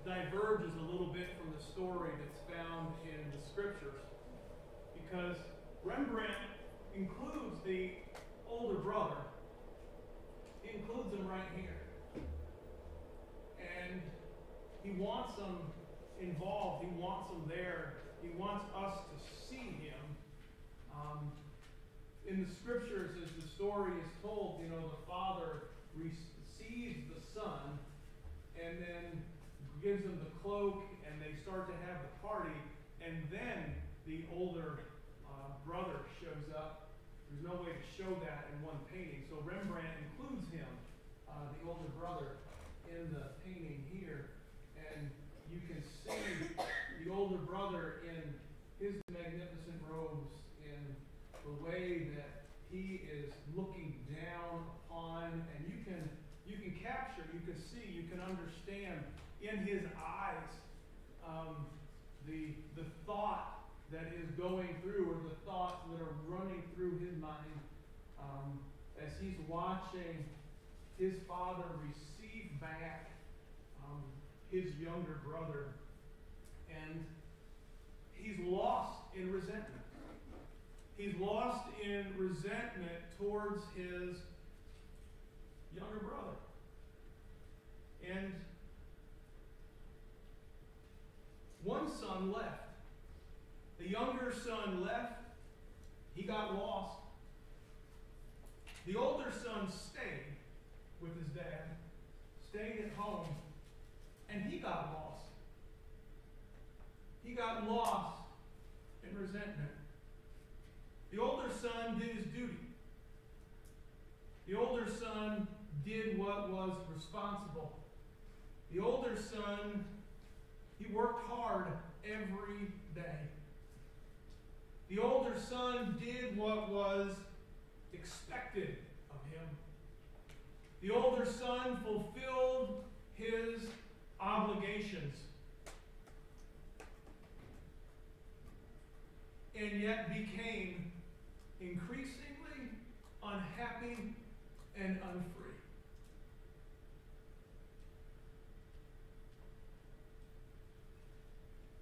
diverges a little bit from the story that's found in the scriptures, because Rembrandt includes the older brother. He includes him right here. And he wants them involved. He wants them there. He wants us to see him. In the scriptures, as the story is told, the father receives the son and then gives him the cloak, and they start to have the party, and then the older brother shows up. There's no way to show that in one painting, so Rembrandt includes him, the older brother, in the painting here, and you can see the older brother in his magnificent robes, in the way that he is looking down upon, and you can capture, you can see, you can understand in his eyes the thought that is going through, or the thoughts that are running through his mind as he's watching his father receive back his younger brother. And he's lost in resentment. He's lost in resentment towards his younger brother. And one son left. The younger son left. He got lost. The older son stayed with his dad, stayed at home, and he got lost. He got lost in resentment. The older son did his duty. The older son did what was responsible. The older son, he worked hard every day. The older son did what was expected of him. The older son fulfilled his obligations, and yet became increasingly unhappy and unfree.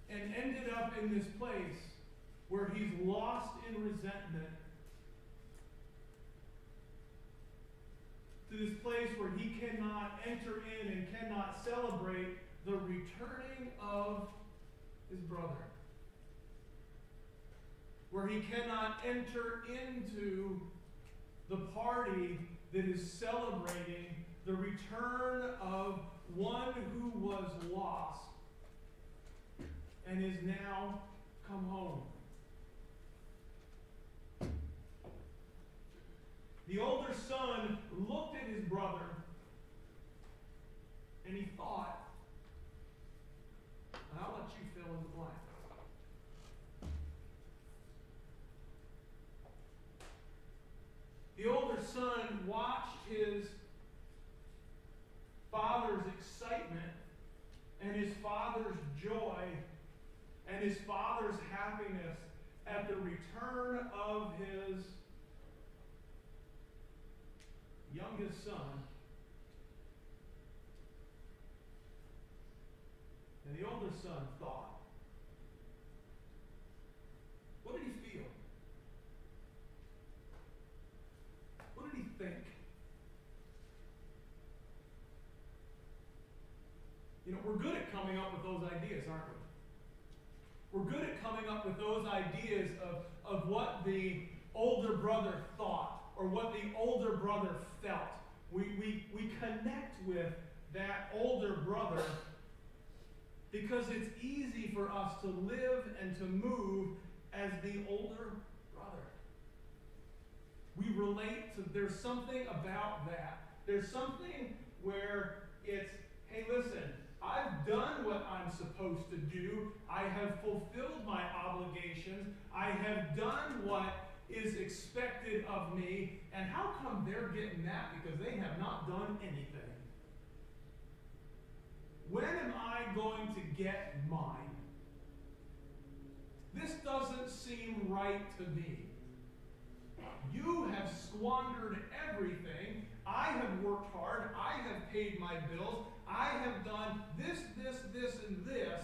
And ended up in this place where he's lost in resentment, to this place where he cannot enter in and cannot celebrate the returning of his brother, where he cannot enter into the party that is celebrating the return of one who was lost and is now come home. The older son looked at his brother and he thought, and I'll let you fill in the blank. The older son watched his father's excitement and his father's joy and his father's happiness at the return of his youngest son. And the older son thought, what did he feel? What did he think? We're good at coming up with those ideas, aren't we? We're good at coming up with those ideas of what the older brother thought or what the older brother felt. We connect with that older brother because it's easy for us to live and to move as the older brother. We relate to, there's something about that. There's something where it's, hey, listen, I've done what I'm supposed to do. I have fulfilled my obligations. I have done what is expected of me. And how come they're getting that? Because they have not done anything. When am I going to get mine? This doesn't seem right to me. You have squandered everything. I have worked hard. I have paid my bills. I have done this, and this.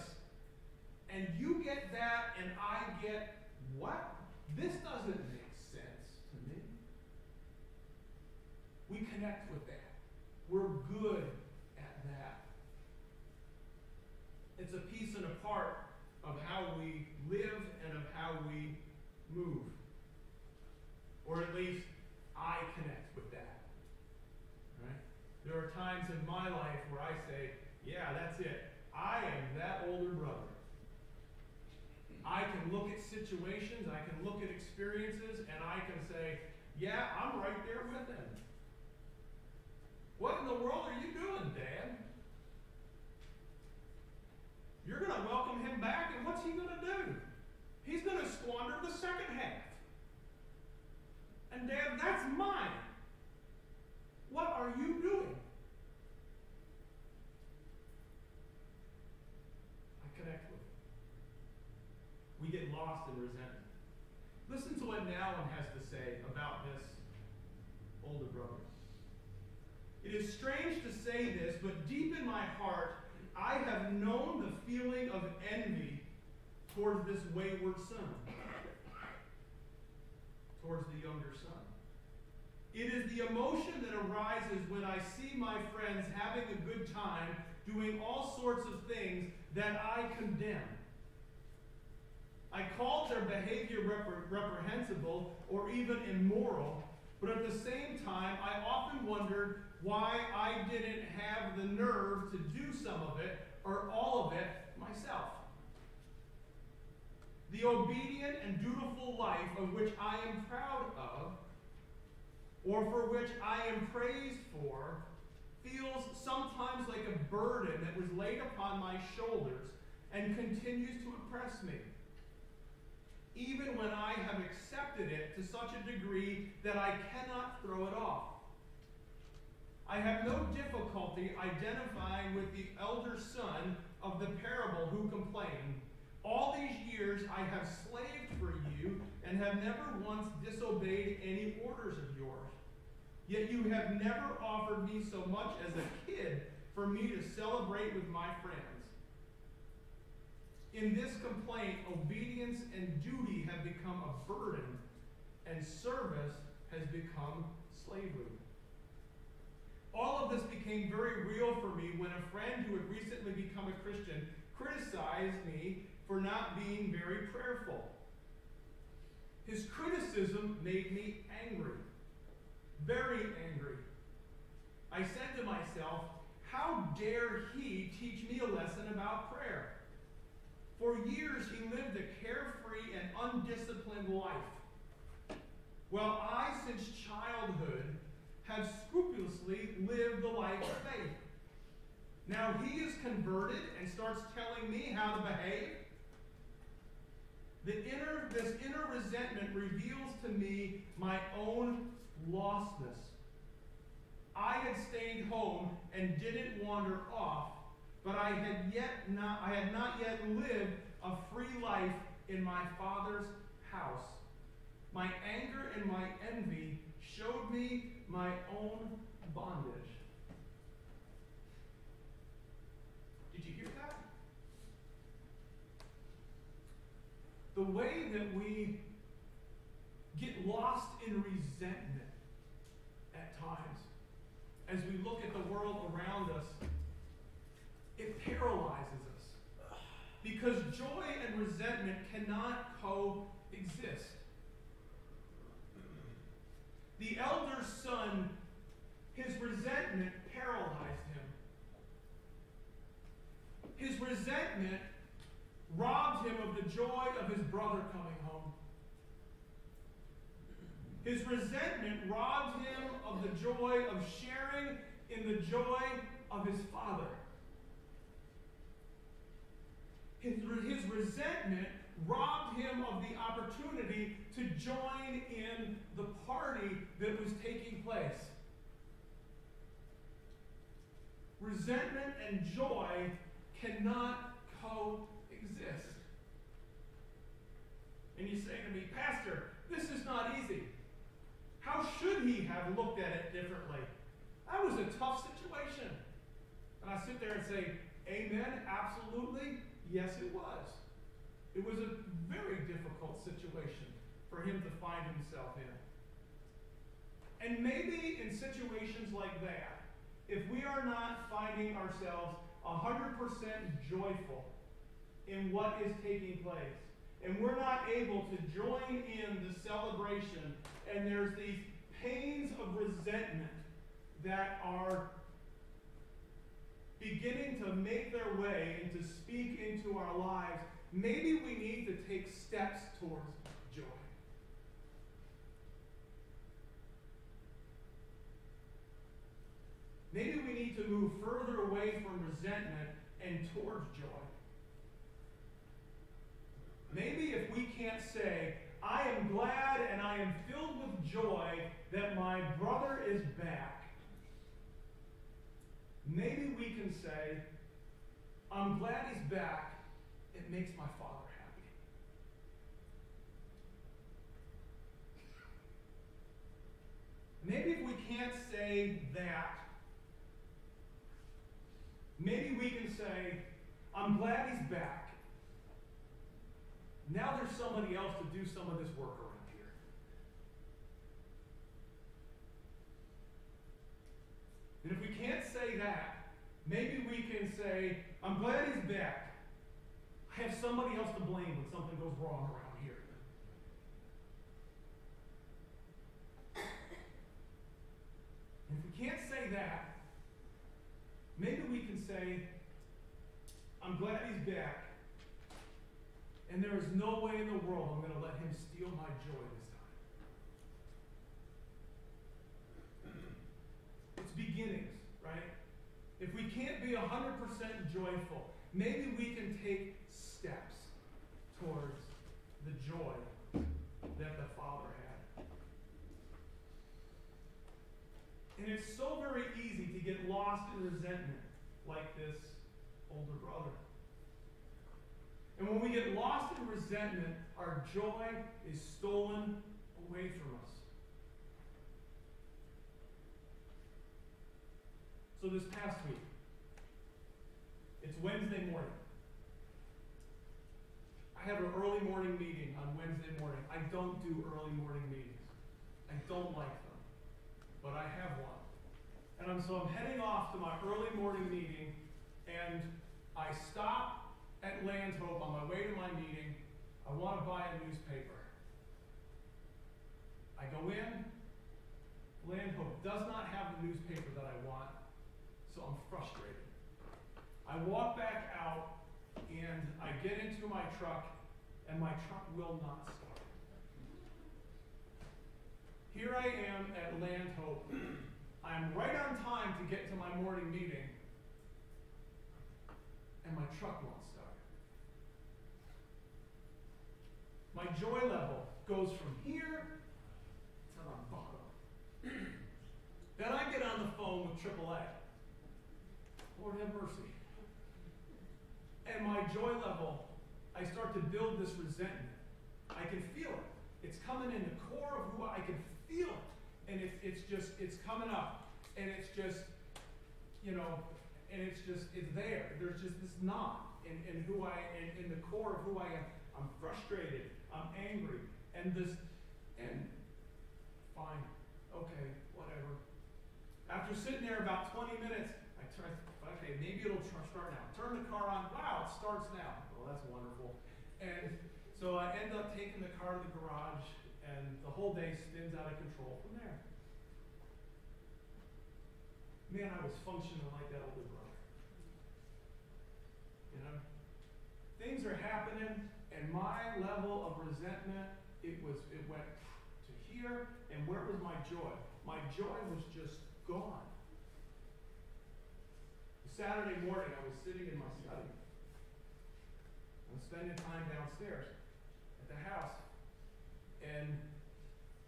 And you get that, and I get what? This doesn't make sense to me. We connect with that. We're good at that. It's a piece and a part of how we live and of how we move. Or at least I connect with that. Right? There are times in my life where I say, yeah, that's it. I am that older brother. I can look at situations, I can look at experiences, and I can say, yeah, I'm right there with him. What in the world are you doing, Dad? You're going to welcome him back, and what's he going to do? He's going to squander the second half. And Dad, that's mine. What are you doing? I connect with it. We get lost in resentment. Listen to what Nallon has to say about this older brother. It is strange to say this, but deep in my heart, I have known the feeling of envy towards this wayward son, towards the younger son. It is the emotion that arises when I see my friends having a good time, doing all sorts of things that I condemn. I called their behavior reprehensible or even immoral, but at the same time, I often wondered why I didn't have the nerve to do some of it or all of it myself. The obedient and dutiful life of which I am proud of, or for which I am praised for, feels sometimes like a burden that was laid upon my shoulders and continues to oppress me, even when I have accepted it to such a degree that I cannot throw it off. I have no difficulty identifying with the elder son of the parable who complained, "All these years I have slaved for you and have never once disobeyed any orders of yours. Yet you have never offered me so much as a kid for me to celebrate with my friends." In this complaint, obedience and duty have become a burden, and service has become slavery. All of this became very real for me when a friend who had recently become a Christian criticized me for not being very prayerful. His criticism made me angry, very angry. I said to myself, how dare he teach me a lesson about prayer? For years he lived a carefree and undisciplined life, while I, since childhood, have scrupulously lived the life of faith. Now he is converted and starts telling me how to behave. This inner resentment reveals to me my own lostness. I had stayed home and didn't wander off, but I had not yet lived a free life in my Father's house. My anger and my envy showed me my own bondage. Did you hear that? The way that we get lost in resentment at times, as we look at the world around us, it paralyzes us. Because joy and resentment cannot coexist. The elder son, his resentment paralyzed him. His resentment robbed him of the joy of his brother coming home. His resentment robbed him of the joy of sharing in the joy of his father. His resentment robbed him of the opportunity to join in the party that was taking place. Resentment and joy cannot coexist. And you say to me, Pastor, this is not easy. he have looked at it differently? That was a tough situation. And I sit there and say, amen, absolutely, yes it was. It was a very difficult situation for him to find himself in. And maybe in situations like that, if we are not finding ourselves 100% joyful in what is taking place, and we're not able to join in the celebration, and there's these pains of resentment that are beginning to make their way and to speak into our lives, maybe we need to take steps towards joy. Maybe we need to move further away from resentment and towards joy. Maybe if we can't say, I am glad and I am filled with joy that my brother is back, maybe we can say, I'm glad he's back. It makes my father happy. Maybe if we can't say that, maybe we can say, I'm glad he's back. Now there's somebody else to do some of this work around here. And if we can't say that, maybe we can say, I'm glad he's back. I have somebody else to blame when something goes wrong around here. And if we can't say that, maybe we can say, I'm glad he's back. And there is no way in the world I'm going to let him steal my joy this time. It's beginnings, right? If we can't be 100% joyful, maybe we can take steps towards the joy that the Father had. And it's so very easy to get lost in resentment like this older brother. And when we get lost in resentment, our joy is stolen away from us. So this past week, it's Wednesday morning. I have an early morning meeting on Wednesday morning. I don't do early morning meetings. I don't like them, but I have one. And so I'm heading off to my early morning meeting, and I stop at Land Hope on my way to my meeting. I want to buy a newspaper. I go in. Land Hope does not have the newspaper that I want, so I'm frustrated. I walk back out, and I get into my truck, and my truck will not start. Here I am at Land Hope. I'm right on time to get to my morning meeting, and my truck won't start. My joy level goes from here to the bottom. Then I get on the phone with AAA. Lord have mercy. And my joy level, I start to build this resentment. I can feel it. It's coming in the core of who I can feel it. And it's coming up. And it's just, and it's there. There's just this knot in the core of who I am. I'm frustrated. I'm angry. And fine. Okay, whatever. After sitting there about 20 minutes, I try, okay, maybe it'll start now. Turn the car on. Wow, it starts now. Well, that's wonderful. And so I end up taking the car to the garage, and the whole day spins out of control from there. Man, I was functioning like that older brother. Things are happening, and my level of resentment, it went to here, and where was my joy? My joy was just gone. Saturday morning, I was sitting in my study. I was spending time downstairs at the house, and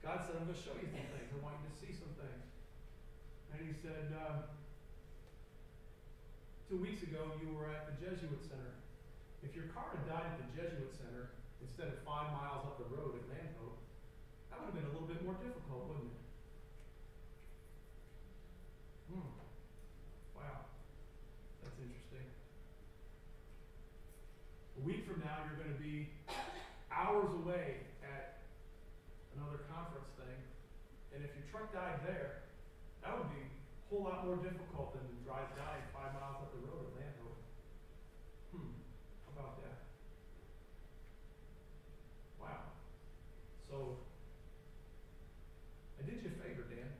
God said, I'm going to show you some things. I want you to see some things. And he said, 2 weeks ago, you were at the Jesuit Center. If your car had died at the Jesuit Center instead of 5 miles up the road at Land Hope, that would have been a little bit more difficult, wouldn't it? week from now, you're going to be hours away at another conference thing. And if your truck died there, that would be a whole lot more difficult than dying 5 miles up the road at Landhope. How about that? Wow. So, I did you a favor, Dan.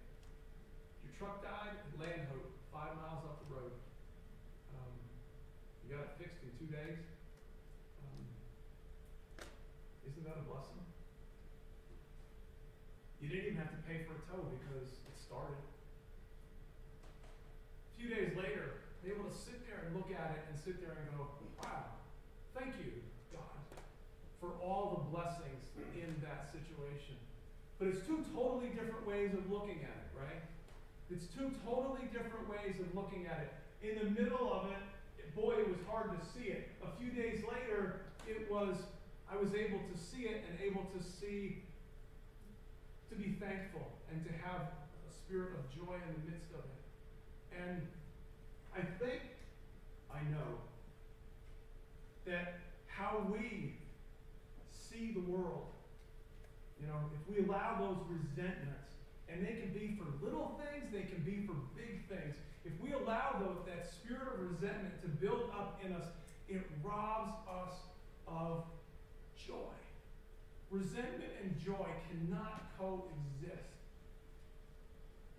Your truck died at Landhope, 5 miles up the road. You got it fixed in 2 days. Isn't that a blessing? You didn't even have to pay for a tow because it started. A few days later, be able to sit there and look at it and sit there and go, wow, thank you, God, for all the blessings in that situation. But it's two totally different ways of looking at it, right? It's two totally different ways of looking at it. In the middle of it, boy, it was hard to see it. A few days later, I was able to see it and able to be thankful and to have a spirit of joy in the midst of it. And I know that how we see the world, if we allow those resentments, and they can be for little things, they can be for big things. If we allow that spirit of resentment to build up in us, it robs us of joy. Resentment and joy cannot coexist.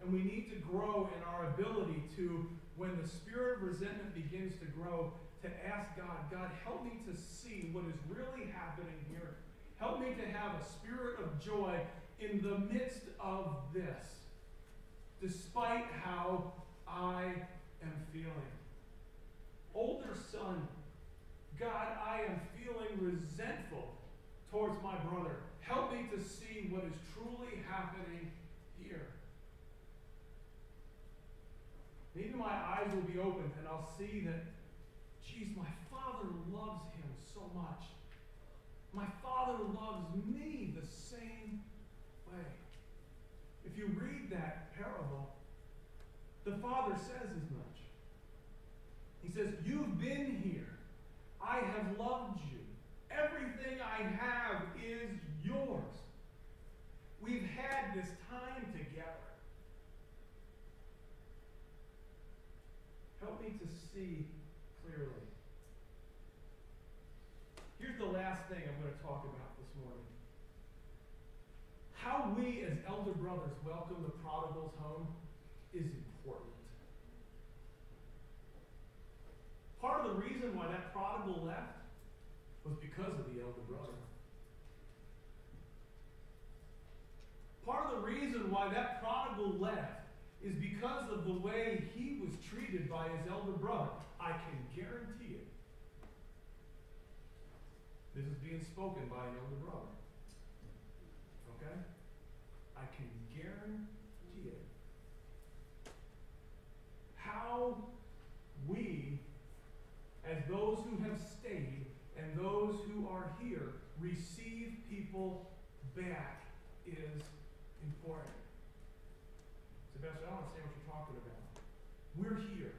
And we need to grow in our ability to, when the spirit of resentment begins to grow, to ask God, help me to see what is really happening here. Help me to have a spirit of joy in the midst of this, despite how I am feeling. Older son, God, I am feeling resentful towards my brother. Help me to see what is truly happening here. Maybe my eyes will be opened and I'll see that, geez, my father loves him so much. My father loves me the same way. If you read that parable, the father says as much. He says, you've been here. I have loved you. Everything I have is yours. We've had this time together. Help me to see clearly. Here's the last thing I'm going to talk about this morning. How we as elder brothers welcome the prodigals home is important. Part of the reason why that prodigal left was because of the elder brother. Part of the reason why that prodigal left is because of the way he was treated by his elder brother. I can guarantee it. This is being spoken by an elder brother. Okay? I can guarantee it. How we, as those who have stayed and those who are here, receive people back is important. Sebastian, I don't understand what you're talking about. We're here.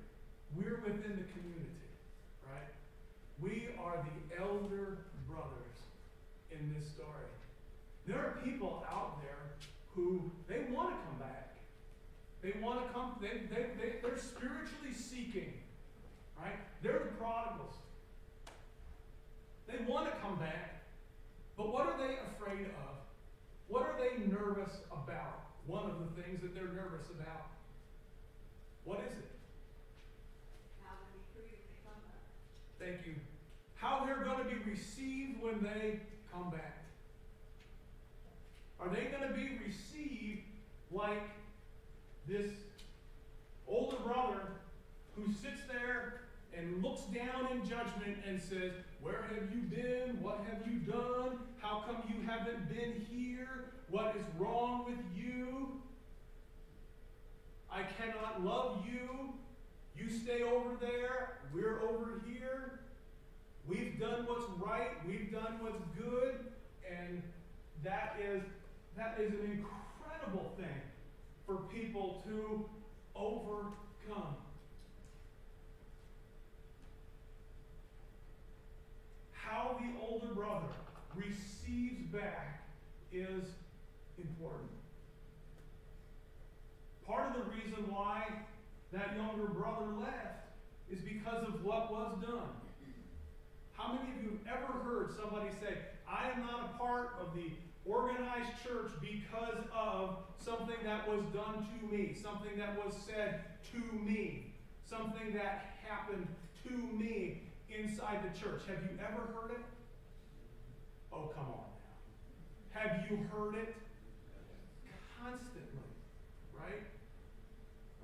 We're within the community, right? We are the elder brothers in this story. There are people out there who, they want to come back. They want to come, they're spiritually seeking, right? They're the prodigals. They want to come back, but what are they afraid of? What are they nervous about? One of the things that they're nervous about. What is it? How to be treated when they come back. Thank you. How they're going to be received when they come back. Are they going to be received like this older brother who sits there and looks down in judgment and says, where have you been? What have you done? How come you haven't been here? What is wrong with you? I cannot love you. You stay over there. We're over here. We've done what's right. We've done what's good. And that is an incredible thing for people to overcome. how the older brother receives back is important. Part of the reason why that younger brother left is because of what was done. How many of you have ever heard somebody say, I am not a part of the organized church because of something that was done to me, something that was said to me, something that happened to me inside the church? Have you ever heard it? Oh, come on now. Have you heard it? Constantly, right?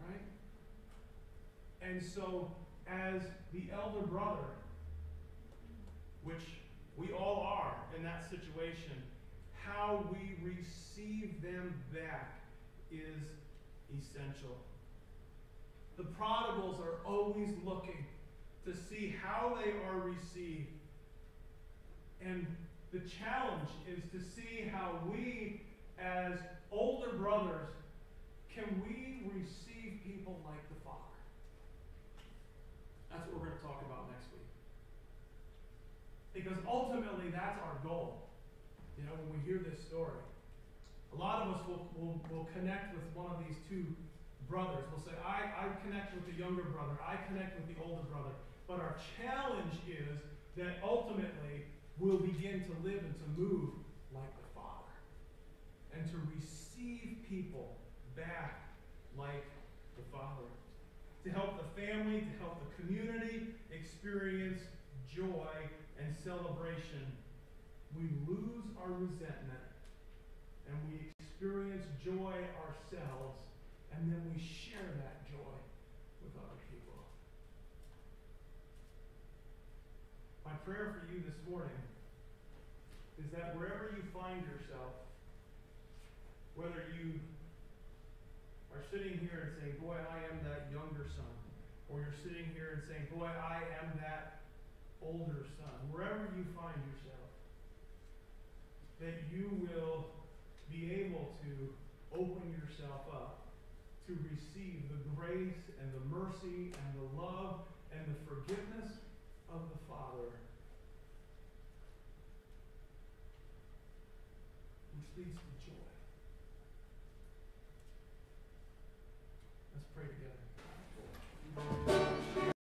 Right? And so, as the elder brother, which we all are in that situation, how we receive them back is essential. The prodigals are always looking to see how they are received. And the challenge is to see how we, as older brothers, can we receive people like the Father? That's what we're going to talk about next week. Because ultimately, that's our goal. You know, when we hear this story, a lot of us will connect with one of these two brothers. We'll say, I connect with the younger brother. I connect with the older brother. But our challenge is that ultimately, we'll begin to live and to move like the Father. And to receive people back like the Father. To help the family, to help the community experience joy and celebration. We lose our resentment and we experience joy ourselves, and then we share that joy with other people. My prayer for you this morning is that wherever you find yourself, whether you are sitting here and saying, boy, I am that younger son, or you're sitting here and saying, boy, I am that older son, wherever you find yourself, that you will be able to open yourself up to receive the grace and the mercy and the love and the forgiveness of the Father, which leads to joy. Let's pray together.